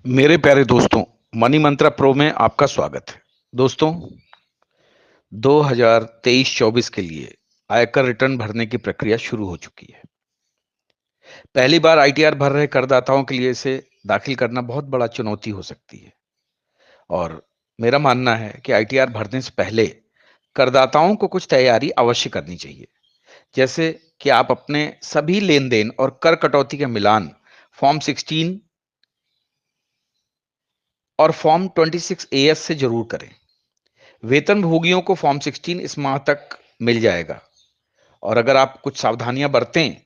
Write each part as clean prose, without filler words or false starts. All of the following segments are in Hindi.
मेरे प्यारे दोस्तों, मनी मंत्रा प्रो में आपका स्वागत है। दोस्तों, 2023-24 के लिए आयकर रिटर्न भरने की प्रक्रिया शुरू हो चुकी है। पहली बार आईटीआर भर रहे करदाताओं के लिए इसे दाखिल करना बहुत बड़ा चुनौती हो सकती है और मेरा मानना है कि आईटीआर भरने से पहले करदाताओं को कुछ तैयारी अवश्य करनी चाहिए। जैसे कि आप अपने सभी लेन देन और कर कटौती का मिलान फॉर्म 16 और फॉर्म 26 एएस से जरूर करें। वेतन भोगियों को फॉर्म 16 इस माह तक मिल जाएगा और अगर आप कुछ सावधानियां बरतें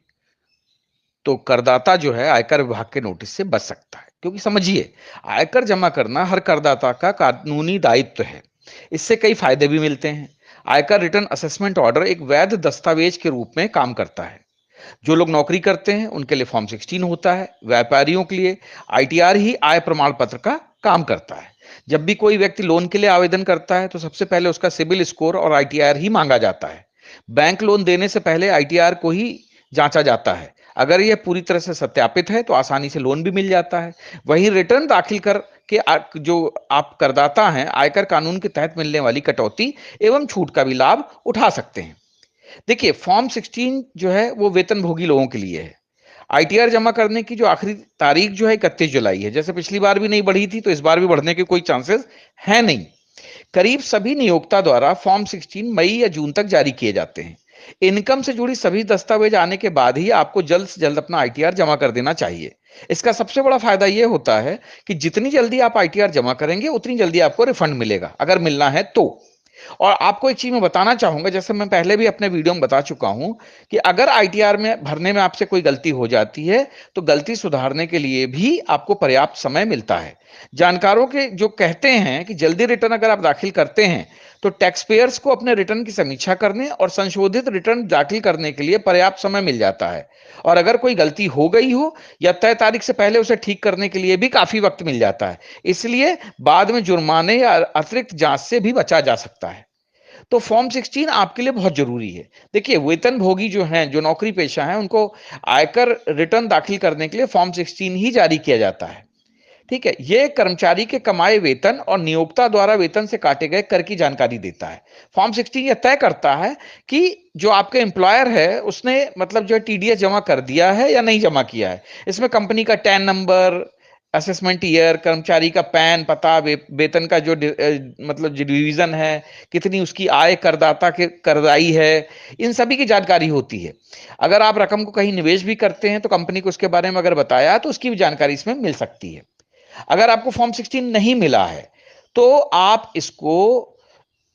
तो करदाता जो है आयकर विभाग के नोटिस से बच सकता है। क्योंकि समझिए, आयकर जमा करना हर करदाता का कानूनी दायित्व है। इससे कई फायदे भी मिलते हैं। आयकर रिटर्न असेसमेंट ऑर्डर एक वैध दस्तावेज के रूप में काम करता है। जो लोग नौकरी करते हैं उनके लिए फॉर्म 16 होता है। व्यापारियों के लिए आईटीआर ही आय प्रमाण पत्र का काम करता है। जब भी कोई व्यक्ति लोन के लिए आवेदन करता है तो सबसे पहले उसका सिबिल स्कोर और आईटीआर ही मांगा जाता है। बैंक लोन देने से पहले आईटीआर को ही जांचा जाता है। अगर यह पूरी तरह से सत्यापित है तो आसानी से लोन भी मिल जाता है। वहीं रिटर्न दाखिल कर के जो आप करदाता हैं, आयकर कानून के तहत मिलने वाली कटौती एवं छूट का भी लाभ उठा सकते हैं। देखिए, फॉर्म 16 जो है वो वेतनभोगी लोगों के लिए है। आईटीआर जमा करने की जो आखिरी तारीख जो है 31 जुलाई है। जैसे पिछली बार भी नहीं बढ़ी थी तो इस बार भी बढ़ने के कोई चांसेस है नहीं। करीब सभी नियोक्ता द्वारा फॉर्म 16 मई या जून तक जारी किए जाते हैं। इनकम से जुड़ी सभी दस्तावेज आने के बाद ही आपको जल्द से जल्द अपना आईटीआर जमा कर देना चाहिए। इसका सबसे बड़ा फायदा यह होता है कि जितनी जल्दी आप आईटीआर जमा करेंगे उतनी जल्दी आपको रिफंड मिलेगा, अगर मिलना है तो। और आपको एक चीज मैं बताना चाहूंगा, जैसे मैं पहले भी अपने वीडियो में बता चुका हूं कि अगर आईटीआर में भरने में आपसे कोई गलती हो जाती है तो गलती सुधारने के लिए भी आपको पर्याप्त समय मिलता है। जानकारों के जो कहते हैं कि जल्दी रिटर्न अगर आप दाखिल करते हैं तो टैक्स पेयर्स को अपने रिटर्न की समीक्षा करने और संशोधित रिटर्न दाखिल करने के लिए पर्याप्त समय मिल जाता है। और अगर कोई गलती हो गई हो या तय तारीख से पहले उसे ठीक करने के लिए भी काफी वक्त मिल जाता है। इसलिए बाद में जुर्माने या अतिरिक्त जांच से भी बचा जा सकता है। तो फॉर्म 16 आपके लिए बहुत जरूरी है। देखिए, वेतन भोगी जो हैं, जो नौकरी पेशा हैं, उनको आयकर रिटर्न दाखिल करने के लिए फॉर्म 16 ही जारी किया जाता है। ठीक है, यह कर्मचारी के कमाए वेतन और नियोक्ता द्वारा वेतन से काटे गए कर की जानकारी देता है। फॉर्म 16 यह तय करता है कि जो आपके एम्प्लॉयर है उसने मतलब जो है टीडीएस जमा कर दिया है या नहीं जमा किया है। इसमें कंपनी का टैन नंबर, असेसमेंट ईयर, कर्मचारी का पैन, पता, वेतन का जो मतलब जो डिवीजन है, कितनी उसकी आय करदाता के करदाई है, इन सभी की जानकारी होती है। अगर आप रकम को कहीं निवेश भी करते हैं तो कंपनी को उसके बारे में अगर बताया तो उसकी भी जानकारी इसमें मिल सकती है। अगर आपको फॉर्म 16 नहीं मिला है तो आप इसको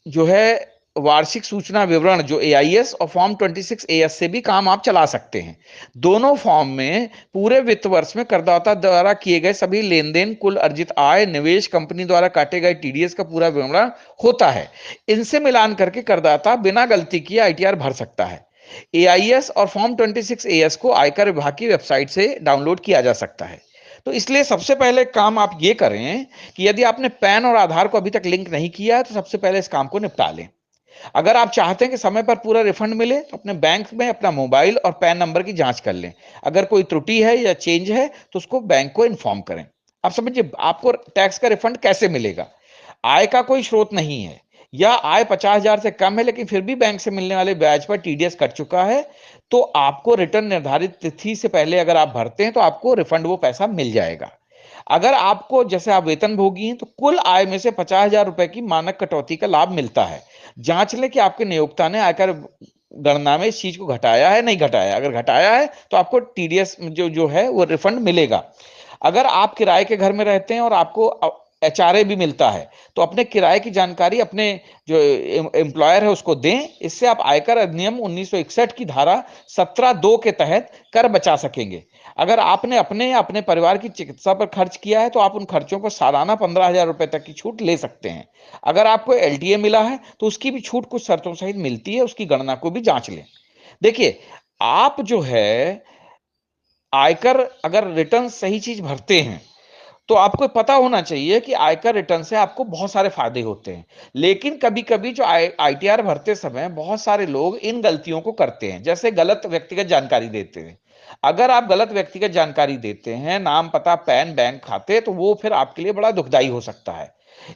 जो है वार्षिक सूचना विवरण जो एआईएस और फॉर्म 26 एएस से भी काम आप चला सकते हैं। दोनों फॉर्म में पूरे वित्त वर्ष में करदाता द्वारा किए गए सभी लेन देन, कुल अर्जित आय, निवेश, कंपनी द्वारा काटे गए टीडीएस का पूरा विवरण होता है। इनसे मिलान करके करदाता बिना गलती किए आईटीआर भर सकता है। एआईएस और फॉर्म 26 एएस को आयकर विभाग की वेबसाइट से डाउनलोड किया जा सकता है। तो इसलिए सबसे पहले काम आप ये करें कि यदि आपने पैन और आधार को अभी तक लिंक नहीं किया है तो सबसे पहले इस काम को निपटा लें। अगर आप चाहते हैं कि समय पर पूरा रिफंड मिले तो अपने बैंक में अपना मोबाइल और पैन नंबर की जांच कर लें। अगर कोई त्रुटि है या चेंज है तो उसको बैंक को इन्फॉर्म करें। आप समझिए, आपको टैक्स का रिफंड कैसे मिलेगा। आय का कोई स्रोत नहीं है या आय 50,000 से कम है लेकिन फिर भी बैंक से मिलने वाले ब्याज पर टीडीएस कट चुका है तो आपको रिटर्न निर्धारित तिथि से पहले अगर आप भरते हैं तो आपको रिफंड वो पैसा मिल जाएगा। अगर आपको, जैसे आप वेतन भोगी हैं, तो कुल आय में से 50,000 रुपए की मानक कटौती का लाभ मिलता है। जांच लें कि आपके नियोक्ता ने आयकर गणना में इस चीज को घटाया है नहीं घटाया। अगर घटाया है तो आपको टीडीएस जो है वो रिफंड मिलेगा। अगर आप किराए के घर में रहते हैं और आपको एचआरए भी मिलता है तो अपने किराए की जानकारी अपने जो एम्प्लॉयर है उसको दें। इससे आप आयकर अधिनियम 1961 की धारा 17(2) के तहत कर बचा सकेंगे। अगर आपने अपने या अपने परिवार की चिकित्सा पर खर्च किया है तो आप उन खर्चों को सालाना 15,000 रुपए तक की छूट ले सकते हैं। अगर आपको एलटीए मिला है तो उसकी भी छूट कुछ शर्तों सहित मिलती है, उसकी गणना को भी जांच लें। देखिए, आप जो है आयकर अगर रिटर्न सही चीज भरते हैं तो आपको पता होना चाहिए कि आयकर रिटर्न से आपको बहुत सारे फायदे होते हैं। लेकिन कभी कभी जो आईटीआर भरते समय बहुत सारे लोग इन गलतियों को करते हैं, जैसे गलत व्यक्तिगत जानकारी देते हैं। अगर आप गलत व्यक्तिगत जानकारी देते हैं, नाम, पता, पैन, बैंक खाते, तो वो फिर आपके लिए बड़ा दुखदाई हो सकता है।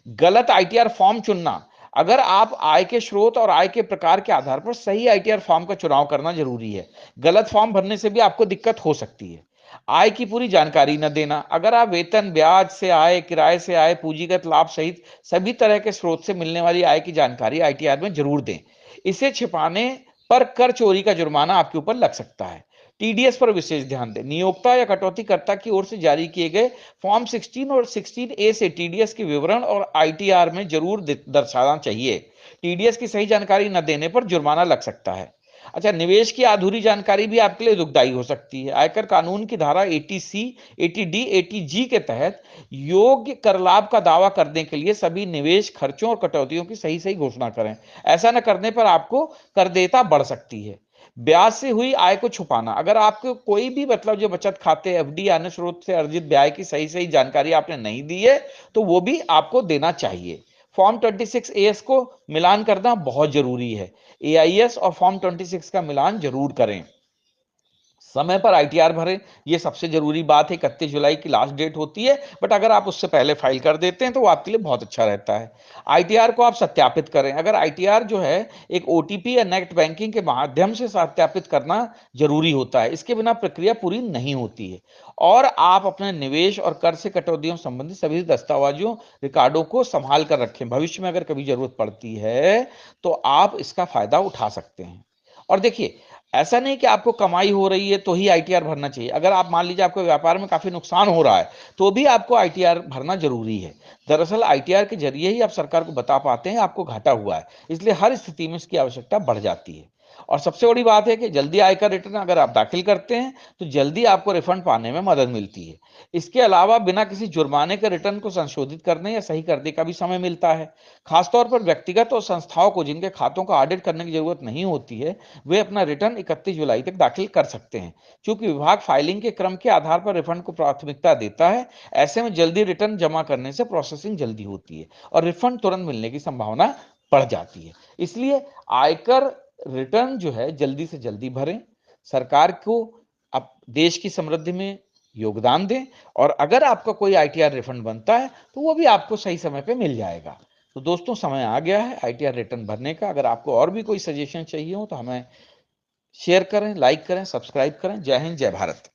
गलत आईटीआर फॉर्म चुनना, अगर आप आय के स्रोत और आय के प्रकार के आधार पर सही आईटीआर फॉर्म का चुनाव करना जरूरी है। गलत फॉर्म भरने से भी आपको दिक्कत हो सकती है। आय की पूरी जानकारी न देना, अगर आप वेतन, ब्याज से आय, किराए से आय, पूंजीगत लाभ सहित सभी तरह के स्रोत से मिलने वाली आय की जानकारी आईटीआर में जरूर दें। इसे छिपाने पर कर चोरी का जुर्माना आपके ऊपर लग सकता है। टीडीएस पर विशेष ध्यान दें। नियोक्ता या कटौतीकर्ता की ओर से जारी किए गए फॉर्म 16 और 16A से टीडीएस के विवरण और आईटीआर में जरूर दर्शाना चाहिए। टीडीएस की सही जानकारी न देने पर जुर्माना लग सकता है। अच्छा, निवेश की अधूरी जानकारी भी आपके लिए दुखदाई हो सकती है। आयकर कानून की धारा 80C, 80D, 80G के तहत योग्य कर लाभ का दावा करने के लिए सभी निवेश खर्चों और कटौतियों की सही सही घोषणा करें। ऐसा न करने पर आपको करदेयता बढ़ सकती है। ब्याज से हुई आय को छुपाना, अगर आपको कोई भी मतलब जो बचत खाते, एफडी, अन्य स्रोत से अर्जित ब्याज की सही सही जानकारी आपने नहीं दी है, तो वो भी आपको देना चाहिए। फॉर्म 26AS को मिलान करना बहुत जरूरी है। एआईएस और फॉर्म 26 का मिलान जरूर करें। समय पर आईटीआर भरें, ये सबसे जरूरी बात है। 31 जुलाई की लास्ट डेट होती है, बट अगर आप उससे पहले फाइल कर देते हैं तो वो आपके लिए बहुत अच्छा रहता है। आईटीआर को आप सत्यापित करें। अगर आईटीआर जो है एक ओटीपी या नेट बैंकिंग के माध्यम से सत्यापित करना जरूरी होता है, इसके बिना प्रक्रिया पूरी नहीं होती है। और आप अपने निवेश और कर से कटौतियों संबंधित सभी दस्तावेजों, रिकॉर्डों को संभाल कर रखें। भविष्य में अगर कभी जरूरत पड़ती है तो आप इसका फायदा उठा सकते हैं। और देखिए, ऐसा नहीं कि आपको कमाई हो रही है तो ही आईटीआर भरना चाहिए। अगर आप मान लीजिए आपको व्यापार में काफी नुकसान हो रहा है, तो भी आपको आईटीआर भरना जरूरी है। दरअसल आईटीआर के जरिए ही आप सरकार को बता पाते हैं आपको घाटा हुआ है, इसलिए हर स्थिति में इसकी आवश्यकता बढ़ जाती है। और सबसे बड़ी बात है कि जल्दी आयकर रिटर्न अगर आप दाखिल करते हैं तो जल्दी आपको रिफंड पाने में मदद मिलती है। इसके अलावा बिना किसी जुर्माने के रिटर्न को संशोधित करने या सही करने का भी समय मिलता है। खासतौर पर व्यक्तिगत और संस्थाओं को जिनके खातों का ऑडिट करने की जरूरत नहीं होती है, वे अपना रिटर्न 31 जुलाई तक दाखिल कर सकते हैं। चूंकि विभाग फाइलिंग के क्रम के आधार पर रिफंड को प्राथमिकता देता है, ऐसे में जल्दी रिटर्न जमा करने से प्रोसेसिंग जल्दी होती है और रिफंड तुरंत मिलने की संभावना बढ़ जाती है। इसलिए आयकर रिटर्न जो है जल्दी से जल्दी भरें, सरकार को अब देश की समृद्धि में योगदान दें, और अगर आपका कोई आईटीआर रिफंड बनता है तो वो भी आपको सही समय पे मिल जाएगा। तो दोस्तों, समय आ गया है आईटीआर रिटर्न भरने का। अगर आपको और भी कोई सजेशन चाहिए हो तो हमें शेयर करें, लाइक करें, सब्सक्राइब करें। जय हिंद, जय भारत।